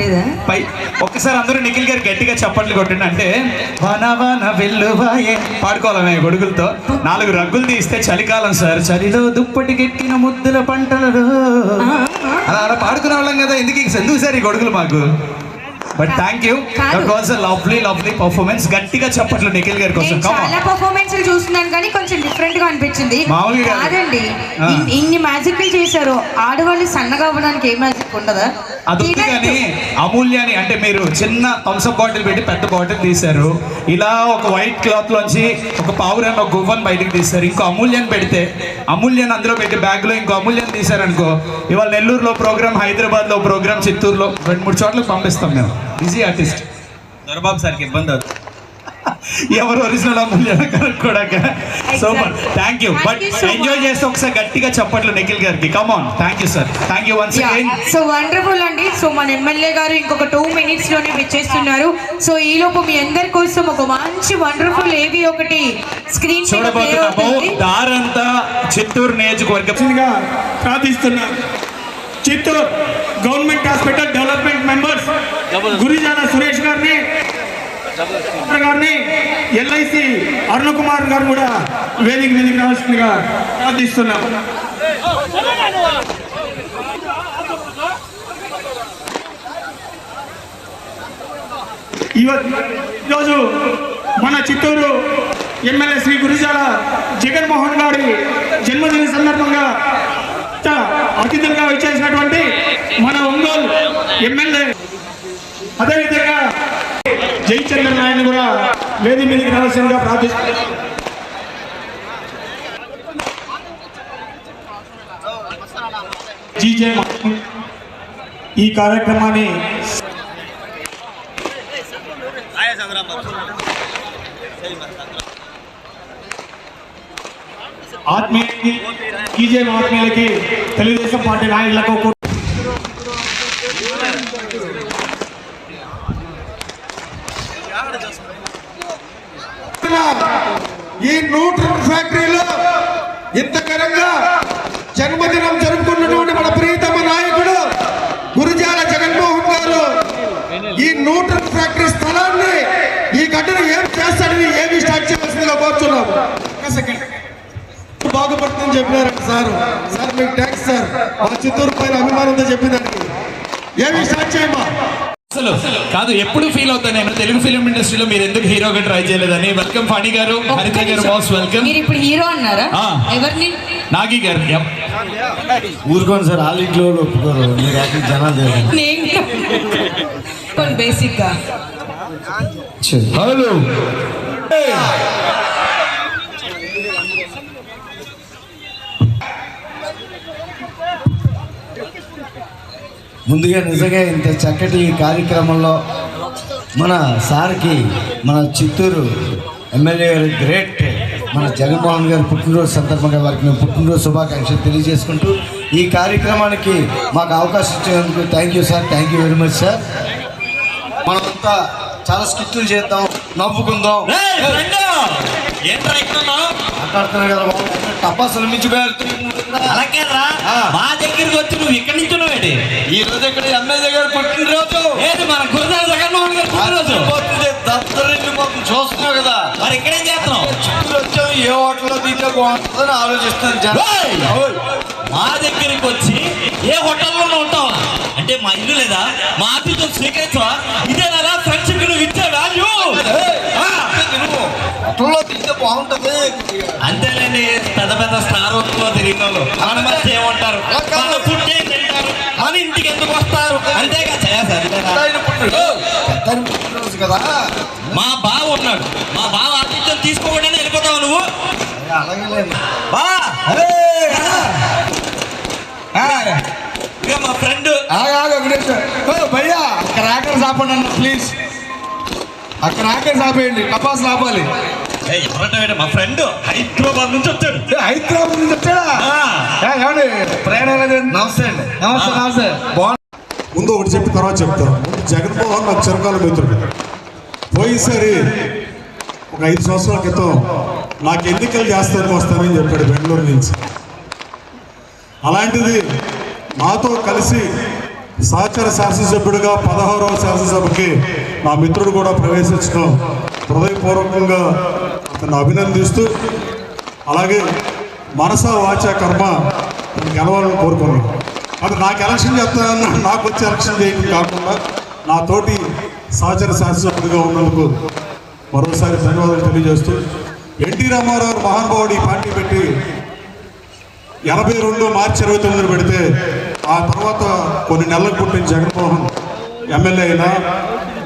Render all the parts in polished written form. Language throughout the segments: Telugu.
లేదా పై ఒక్కసారి అందరూ నిఖిల్ గారు గట్టిగా చప్పట్లు కొట్టండి. అంటే వనవన వెల్లువాయే పాడుకోవాలమే గొడుగులతో. 4 రగ్గులు తీస్తే చలికాలం సార్, చలిలో దుప్పటికెక్కిన ముద్దుల పంటలలో అలా పాడుకునే వాళ్ళం కదా. ఎందుకు సార్ ఈ గొడుగులు మాకు? But thank you, that was a lovely performance. గట్టిగా చప్పట్లు నిఖిల్ గారి కోసం. చాలా పర్ఫార్మెన్స్ చూస్తున్నాను కానీ కొంచెం డిఫరెంట్ గా అనిపించింది. మామూలుగా కాదండి, ఇన్ని మ్యాజిక్లు చేశారు. ఆడవాళ్ళు సన్నగా అవ్వడానికి ఏ మ్యాజిక్ ఉండదా? అది కానీ అమూల్యాన్ని అంటే మీరు చిన్న థమ్స్అప్ బాటిల్ పెట్టి పెద్ద బాటిల్ తీశారు. ఇలా ఒక వైట్ క్లాత్ లోంచి ఒక పావురాన్ని ఒక గువ్వని బయటకు తీశారు. ఇంకో అమూల్యాన్ని పెడితే అమూల్యాన్ని అందులో పెట్టి బ్యాగ్ లో ఇంకో అమూల్యాన్ని తీశారనుకో, ఇవాళ నెల్లూరులో ప్రోగ్రామ్, హైదరాబాద్ లో ప్రోగ్రామ్, చిత్తూరులో 2-3 చోట్లకు పంపిస్తాం మేము. బిజీ ఆర్టిస్ట్ దొరబాబు సార్కి ఇబ్బంది అవుతుంది ఎవరు ఒరిజినల్ అమూల్యాన్ని కనుక్కోడాక. Super, thank you. But enjoy చేస్తే ఒకసారి గట్టిగా చప్పట్లు నిఖిల్ గారికి. Come on. Thank you sir, thank you once again. So wonderful అండి. సో మన ఎమ్మెల్యే గారు ఇంకొక 2 minutes లోనే వచ్చేస్తున్నారు. సో ఈ లోపు మీ అందరి కోసం ఒక మంచి వండర్ఫుల్ ఏవి ఒకటి స్క్రీన్ చూడబోతున్నాము. దారంతా చిత్తూరు నియోజకవర్గంగా ప్రార్థిస్తున్నారు. Chittoor government hospital development members Gurijala Suresh గారిని, ఎల్ఐసి అరుణ్ కుమార్ గారు కూడా వేదిక మీదకి రావాల్సిందిగా ప్రార్థిస్తున్నాం. ఈరోజు మన చిత్తూరు ఎమ్మెల్యే శ్రీ గురిజాల జగన్మోహన్ గారి జన్మదిన సందర్భంగా అతిథులుగా వచ్చేసినటువంటి మన ఒంగోలు ఎమ్మెల్యే, అదేవిధంగా జయచంద్ర నాయని కూడా వేది మీదకి రావాల్సిందిగా ప్రార్థిస్తున్నారు. ఈ కార్యక్రమాన్ని ఆత్మీయులకి తెలుగుదేశం పార్టీ నాయకులకు ఈ న్యూట్రన్ ఫ్యాక్టరీలో ఇంత ఘనంగా జన్మదినం జరుపుకున్నటువంటి మన ప్రియతమ నాయకుడు గురిజాల జగన్మోహన్ గారు ఈ న్యూట్రన్ ఫ్యాక్టరీ స్థలాన్ని, ఈ గడ్డను ఏం చేస్తాడని ఏమి స్టార్ట్ చేయాల్సిందిగా కోరుతున్నాము. బాగుపడుతుందని చెప్పినారంట సార్. మీకు థ్యాంక్స్ సార్. మా చిత్తూరు పైన అభిమానంతో చెప్పినానికి ఏమి స్టార్ట్ చేయమా. అసలు కాదు, ఎప్పుడు ఫీల్ అవుతాను నేను తెలుగు ఫిలిం ఇండస్ట్రీలో మీరు ఎందుకు హీరోగా ట్రై చేయలేదని. వెల్కమ్ ఫణి గారు, హరిత గారు, బాస్ వెల్కమ్. మీరు ఇప్పుడు హీరో అన్నారా? ఎవరిని? నాగి గారు. ఊరుకోండి సార్, ఆల్ ఇంట్లో ఒప్పుకోరు. మీరు జనాలు బేసిక్ గా హలో ముందుగా నిజంగా ఇంత చక్కటి కార్యక్రమంలో మన సార్కి, మన చిత్తూరు ఎమ్మెల్యే గారు గ్రేట్ మన జగన్మోహన్ గారు పుట్టినరోజు సందర్భంగా వారికి మేము పుట్టినరోజు శుభాకాంక్షలు తెలియజేసుకుంటూ ఈ కార్యక్రమానికి మాకు అవకాశం ఇచ్చినందుకు thank you sir. Thank you very much sir. మనమంతా చాలా స్కిట్లు చేద్దాం, నవ్వుకుందాం. మాట్లాడుతున్నాయి కదా బాబు, టపాసులు మించిపోయారు. అలాగేరా మా దగ్గరికి వచ్చి నువ్వు ఇక్కడి నుంచి ఉన్నావేంటి? ఈ రోజు ఇక్కడ ఎమ్మెల్యే గారు పుట్టినరోజు, ఏది మన గురుజాల జగన్మోహన్ గారు పుట్టినరోజు. దత్తరిల్లు మొత్తం చూస్తున్నావు కదా, మరి ఇక్కడేం చేస్తున్నావు? చిత్తూరు వచ్చాము, ఏ హోటల్లో తింటే బాగుంటుందని ఆలోచిస్తాను జనం. మా దగ్గరికి వచ్చి ఏ హోటల్లో ఉంటావా అంటే మా ఇల్లు లేదా, మా ఆఫీసు స్వీకరించవా? ఇదేనా ఫ్రెండ్షిప్ నువ్వు ఇచ్చే వాల్యూ? హోటల్లో తింటే బాగుంటుంది అంతేలేండి. పెద్ద పెద్ద స్టార్ హోటల్లో తిరిగిన వాళ్ళు మన మధ్య ఏమంటారు, మన ఫుడ్ ఏం తింటారు, మన ఇంటికి ఎందుకు వస్తారు అంతేగా. పుట్టినరోజు కదా, మా బావ ఉన్నాడు, మా బావ ఆతిథ్యం తీసుకోకుండానే వెళ్ళిపోతావు నువ్వు. అలాగే బా మా ఫ్రెండ్ భయ్యా అక్కడ ఆకలి సాపండి అన్న ప్లీజ్. అక్కడ ఆకలి సాపేయండి, టపాస్ ఆపాలి. ఎవరంటే మా ఫ్రెండ్ హైదరాబాద్ నుంచి వచ్చాడు. హైదరాబాద్ నుంచి వచ్చాడా? ఏమండి ప్రయాణం? నమస్తే అండి. నమస్తే నమస్తే. ముందు ఒకటి చెప్పి తర్వాత చెప్తాను. జగన్మోహన్ నాకు చిరకాల మిత్రుడు. పోయినసారి ఒక 5 సంవత్సరాల క్రితం నాకు ఎన్నికలు చేస్తానికి వస్తానని చెప్పాడు బెంగళూరు నుంచి. అలాంటిది నాతో కలిసి సహచర శాసనసభ్యుడిగా 16వ శాసనసభకి నా మిత్రుడు కూడా ప్రవేశించడం హృదయపూర్వకంగా అతన్ని అభినందిస్తూ, అలాగే మనస వాచ కర్మ గెలవాలని కోరుకున్నాను. అది నాకు ఎలక్షన్ చేస్తానన్నా నాకు వచ్చి ఎలక్షన్ చేయడం కాకుండా నా తోటి సహచర శాసనసభ్యుడిగా ఉన్నందుకు మరోసారి ధన్యవాదాలు తెలియజేస్తూ, ఎన్టీ రామారావు మహానుభావుడు ఈ పార్టీ పెట్టి 82 మార్చి 29 పెడితే ఆ తర్వాత కొన్ని నెలలకు పుట్టిన జగన్మోహన్ ఎమ్మెల్యే అయినా,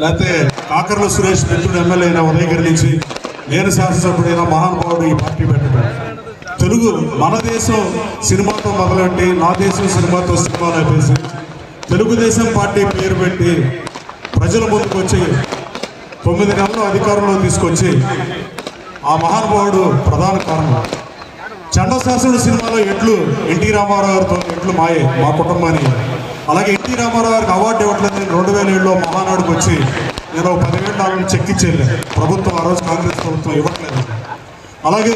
లేకపోతే కాకర్ల సురేష్ మిత్రుడు ఎమ్మెల్యే అయినా ఉదయగిరి నుంచి, నేను శాసనసభ్యుడైన మహానుభావుడు ఈ పార్టీ పెట్టడం. తెలుగు మన దేశం సినిమాతో మొదలెట్టి నా దేశం సినిమాతో సినిమాలు అయిపోయి తెలుగుదేశం పార్టీ పేరు పెట్టి ప్రజల ముందుకు వచ్చి 9 నెలలు అధికారంలో తీసుకొచ్చి ఆ మహానుభావుడు ప్రధాన కారణం. చండశాసనుడు సినిమాలో ఎట్లు ఎన్టీ రామారావు గారితో ఎట్లు మాయే మా కుటుంబాన్ని. అలాగే ఎన్టీ రామారావు గారికి అవార్డు ఇవ్వట్లేదు. నేను 2007లో మహానాడుకు వచ్చి నేను 10,000 చెక్కిచ్చేళ్ళా. ప్రభుత్వం ఆ రోజు కాంగ్రెస్ ప్రభుత్వం ఇవ్వట్లేదు. అలాగే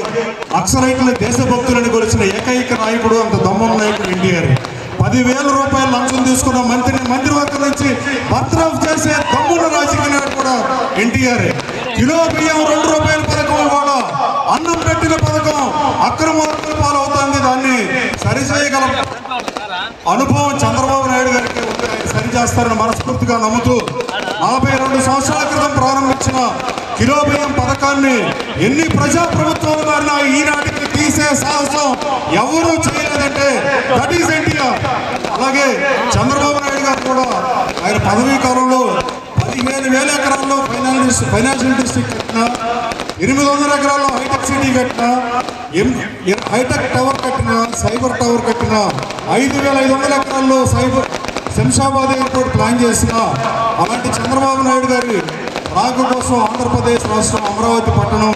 నక్సలైట్ల దేశభక్తులని కొలిచిన ఏకైక నాయకుడు, అంత దమ్మున్న నాయకుడు ఎన్టీఆర్. 10,000 రూపాయలు లంచం తీసుకున్న మంత్రిని మంత్రివర్గం నుంచి బర్తరఫ్ చేసే దమ్మున్న రాజకీయ నాయకుడు కూడా ఎన్టీఆర్. కిలో బియ్యం 2 రూపాయల పథకం కూడా అన్నం పెట్టిన పథకం అక్రమార్కుల పాలవుతుంది. దాన్ని సరిచేయగల అనుభవం చంద్రబాబు నాయుడు గారికి ఉంది. ఆయన సరిచేస్తారని మనస్ఫూర్తిగా నమ్ముతూ 42 సంవత్సరాల క్రితం ప్రారంభించిన కిలో బియ్యం పథకాన్ని ఎన్ని ప్రజాప్రభుత్వాలు మారినా ఈనాటికి తీసే సాహసం ఎవరూ చేయలేదంటే దట్ ఈస్ ఎన్టీఆర్. అలాగే చంద్రబాబు నాయుడు గారు కూడా ఆయన పదవీ కాలంలో 15,000 ఎకరాల్లో ఫైనాన్షియల్ డిస్ట్రిక్ట్ కట్టిన, 800 ఎకరాల్లో హైటెక్ సిటీ కట్టిన, హైటెక్ టవర్ కట్టిన, సైబర్ టవర్ కట్టిన, 5,500 ఎకరాల్లో శంషాబాద్ ఎయిర్పోర్ట్ ప్లాన్ చేసిన అలాంటి చంద్రబాబు నాయుడు గారి రాక కోసం ఆంధ్రప్రదేశ్ రాష్ట్రం అమరావతి పట్టణం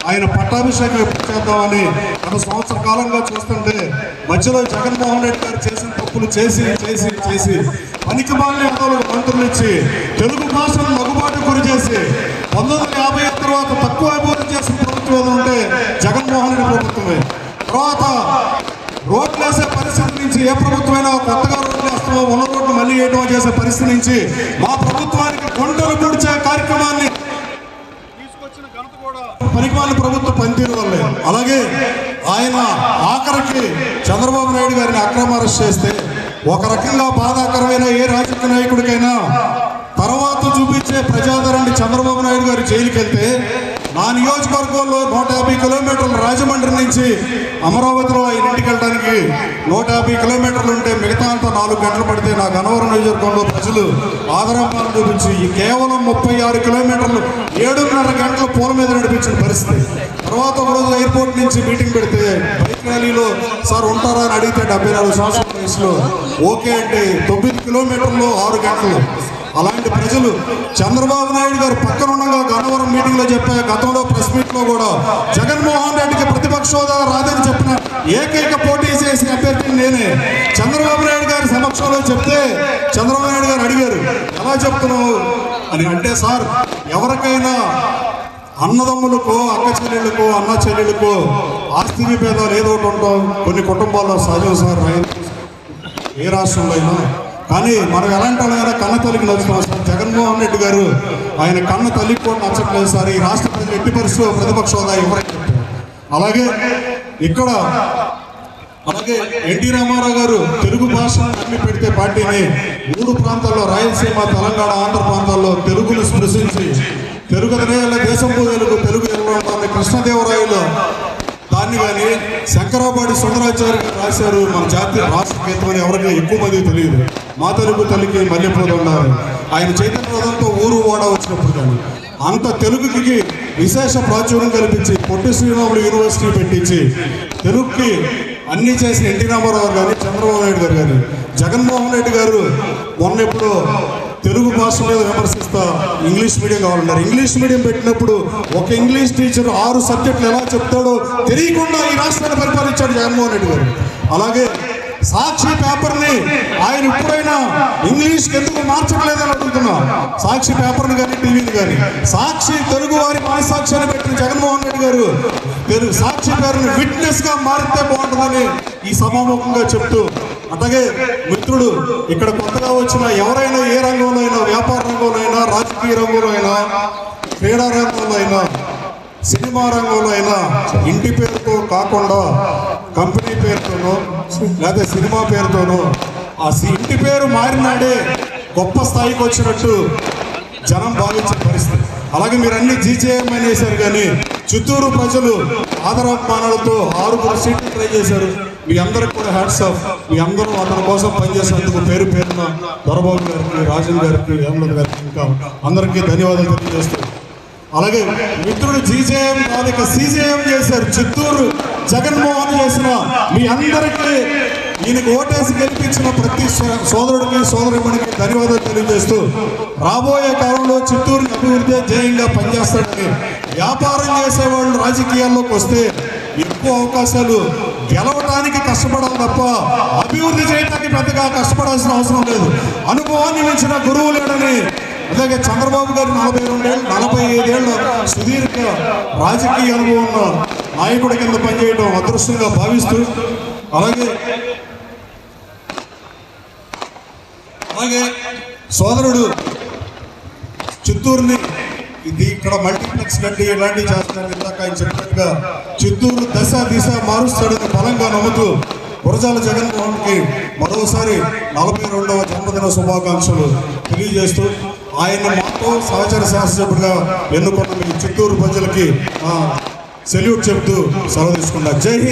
ఆయన పట్టాభిషేకం ఎప్పుడు చేద్దామని గత సంవత్సర కాలంగా చూస్తుంటే మధ్యలో జగన్మోహన్ రెడ్డి గారు చేసిన తప్పులు చేసి చేసి చేసి పనికిమాలిన ఎదవులకు మంత్రులు ఇచ్చి తెలుగు భాషను మగుబాటు గురి చేసి 1950 తర్వాత తక్కువ అభివృద్ధి చేసిన ప్రభుత్వం ఉంటే జగన్మోహన్ రెడ్డి ప్రభుత్వమే. తర్వాత రోడ్లు వేసే పరిస్థితి నుంచి ఏ ప్రభుత్వమైనా కొత్తగా రోడ్లు వేస్తామో ఉన్న రోడ్లు మళ్ళీ వేయడం చేసే పరిస్థితి నుంచి మా ప్రభుత్వానికి గుంటలు పూడ్చే కార్యక్రమాన్ని తీసుకొచ్చిన ఘనత కూడా పనికిమాలిన ప్రభుత్వ పనితీరు వల్లే. అలాగే ఆయన ఆఖరికి చంద్రబాబు నాయుడు గారిని అక్రమ అరెస్ట్ చేస్తే ఒక రకంగా బాధాకరమైన ఏ రాజకీయ నాయకుడికైనా తర్వాత చూపించే ప్రజాదరణి చంద్రబాబు నాయుడు గారు జైలుకి వెళ్తే నా నియోజకవర్గంలో 150 కిలోమీటర్లు రాజమండ్రి నుంచి అమరావతిలో ఆయన ఇంటికి వెళ్ళడానికి 150 కిలోమీటర్లు ఉంటే మిగతా అంతా 4 గంటలు పడితే నా గన్నవరం నియోజకవర్గంలో ప్రజలు ఆదరాపాలను చూపించి కేవలం 36 కిలోమీటర్లు 7.5 గంటల పూల మీద నడిపించిన పరిస్థితి. తర్వాత ఒకరోజు ఎయిర్పోర్ట్ నుంచి మీటింగ్ పెడితే బైక్ ర్యాలీలో సార్ ఉంటారా అని అడిగితే 74 సంవత్సరాల వయసులో ఓకే అంటే 9 కిలోమీటర్లు 6 గంటలు. అలాంటి ప్రజలు చంద్రబాబు నాయుడు గారు పక్కన ఉండగా గన్నవరం మీటింగ్ లో చెప్పే గతంలో ప్రెస్ మీట్ లో కూడా జగన్మోహన్ రెడ్డికి ప్రతిపక్ష హోదా రాదని చెప్పిన ఏకైక పోటీ చేసిన అభ్యర్థిని నేనే. చంద్రబాబు నాయుడు గారి సమక్షంలో చెప్తే చంద్రబాబు నాయుడు గారు అడిగారు ఎలా చెప్తున్నావు అని. అంటే సార్ ఎవరికైనా అన్నదమ్ములకు అక్క చెల్లెళ్ళకు అన్న చెల్లెళ్ళకు ఆస్తి విభేదాలు ఏదో ఒకటి ఉంటాం. కొన్ని కుటుంబాల్లో సహజం సార్, ఏ రాష్ట్రంలో అయినా. కానీ మనం ఎలాంటి వాళ్ళైనా కన్న తల్లికి నచ్చుతాం సార్. జగన్మోహన్ రెడ్డి గారు ఆయన కన్న తల్లికి కూడా నచ్చట్లేదు సార్. ఈ రాష్ట్ర ప్రజలు ఎట్టి పరిస్థితుల్లో ప్రతిపక్ష హోదా ఎవరైనా చెప్పారు. అలాగే ఇక్కడ ఎన్టీ రామారావు గారు తెలుగు భాషను నమ్మి పెడితే పార్టీని 3 ప్రాంతాల్లో రాయలసీమ, తెలంగాణ, ఆంధ్ర ప్రాంతాల్లో తెలుగును స్పృశించి తెలుగు దేశం తెలుగు ఎల్లడానికి కృష్ణదేవరాయలు దాన్ని కానీ శంకరాబాడి సుందరాచార్య గారు రాశారు. మన జాతీయ రాష్ట్ర గీతం అని ఎవరికి ఎక్కువ మంది తెలియదు. మా తెలుగు తల్లికి మల్లెపూలు ఉన్నారు. ఆయన చైతన్య రథంతో ఊరు ఓడ వచ్చినప్పుడు కానీ అంత తెలుగుకి విశేష ప్రాచుర్యం కల్పించి పొట్టి శ్రీరాములు యూనివర్సిటీ పెట్టించి తెలుగుకి అన్నీ చేసిన ఎన్టీ రామారావు కానీ చంద్రబాబు నాయుడు గారు కానీ జగన్మోహన్ రెడ్డి గారు మొన్న ఎప్పుడు తెలుగు భాష మీద విమర్శిస్తా ఇంగ్లీష్ మీడియం కావాలన్నారు. ఇంగ్లీష్ మీడియం పెట్టినప్పుడు ఒక ఇంగ్లీష్ టీచర్ 6 సబ్జెక్టులు ఎలా చెప్తాడో తెలియకుండా ఈ రాష్ట్రాన్ని పరిపాలించాడు జగన్మోహన్ రెడ్డి గారు. అలాగే సాక్షి పేపర్ని ఆయన ఇప్పుడైనా ఇంగ్లీష్కి ఎందుకు మార్చట్లేదని అడుగుతున్నా. సాక్షి పేపర్ని కానీ టీవీని కానీ సాక్షి తెలుగు వారి మనసాక్ష్యాన్ని పెట్టిన జగన్మోహన్ రెడ్డి గారు సాక్షి పేరుని విట్నెస్ గా మారితే బాగుంటుందని ఈ సభాముఖంగా చెప్తూ అట్లాగే మిత్రుడు ఇక్కడ కొత్తగా వచ్చిన ఎవరైనా ఏ రంగంలో అయినా, వ్యాపార రంగంలో అయినా, రాజకీయ రంగంలో అయినా, క్రీడా రంగంలో అయినా, సినిమా రంగంలో అయినా ఇంటి పేరుతో కాకుండా కంపెనీ పేరుతోనో లేదా సినిమా పేరుతోనో ఆ ఇంటి పేరు మారినాడే గొప్ప స్థాయికి వచ్చినట్టు జనం భావించే పరిస్థితి. అలాగే మీరు అన్ని జీజేఎం అనేసారు, కానీ చిత్తూరు ప్రజలు ఆదరాభిమానాలతో 6 సీట్లు ట్రై చేశారు. మీ అందరికి కూడా హ్యాట్స్ ఆఫ్. మీ అందరూ అతని కోసం పనిచేసేందుకు పేరు పేరున దొరబాబు గారికి, రాజన్ గారికి, హేమలత గారికి, ఇంకా అందరికీ ధన్యవాదాలు తెలియజేస్తూ, అలాగే మిత్రుడు జీజేఎం కాదు ఇక సీజేఎం చేశారు. చిత్తూరు జగన్మోహన్ చేసిన మీ అందరికీ, ఈయనకు ఓటేసి గెలిపించిన ప్రతి సోదరుడికి, సోదరుడికి ధన్యవాదాలు తెలియజేస్తూ, రాబోయే కాలంలో చిత్తూరు అభివృద్ధి ధ్యేయంగా పనిచేస్తాడని, వ్యాపారం చేసేవాళ్ళు రాజకీయాల్లోకి వస్తే ఎక్కువ అవకాశాలు గెలవడానికి కష్టపడాలి తప్ప అభివృద్ధి చేయడానికి పెద్దగా కష్టపడాల్సిన అవసరం లేదు. అనుభవాన్ని మించిన గురువు లేడని, అలాగే చంద్రబాబు గారు 45 ఏళ్ళ సుదీర్ఘ రాజకీయ అనుభవం ఉన్న నాయకుడి కింద పనిచేయడం అదృష్టంగా భావిస్తూ, అలాగే సోదరుడు చిత్తూరుని ఇక్కడ మల్టీప్లెక్స్ కట్టి ఇలాంటివి చేస్తున్నారు. ఇందాక ఆయన చెప్పినట్టుగా చిత్తూరు దశ దిశ మారుస్తాడని బలంగా నమ్ముతూ గురజాల జగన్మోహన్కి మరోసారి 42వ జన్మదిన శుభాకాంక్షలు తెలియజేస్తూ, ఆయన్ని మాతో సహచర శాసనసభ్యుడిగా ఎన్నుకున్న మీ చిత్తూరు ప్రజలకి సెల్యూట్ చెప్తూ సెలవు తీసుకున్నారు. జై హింద్.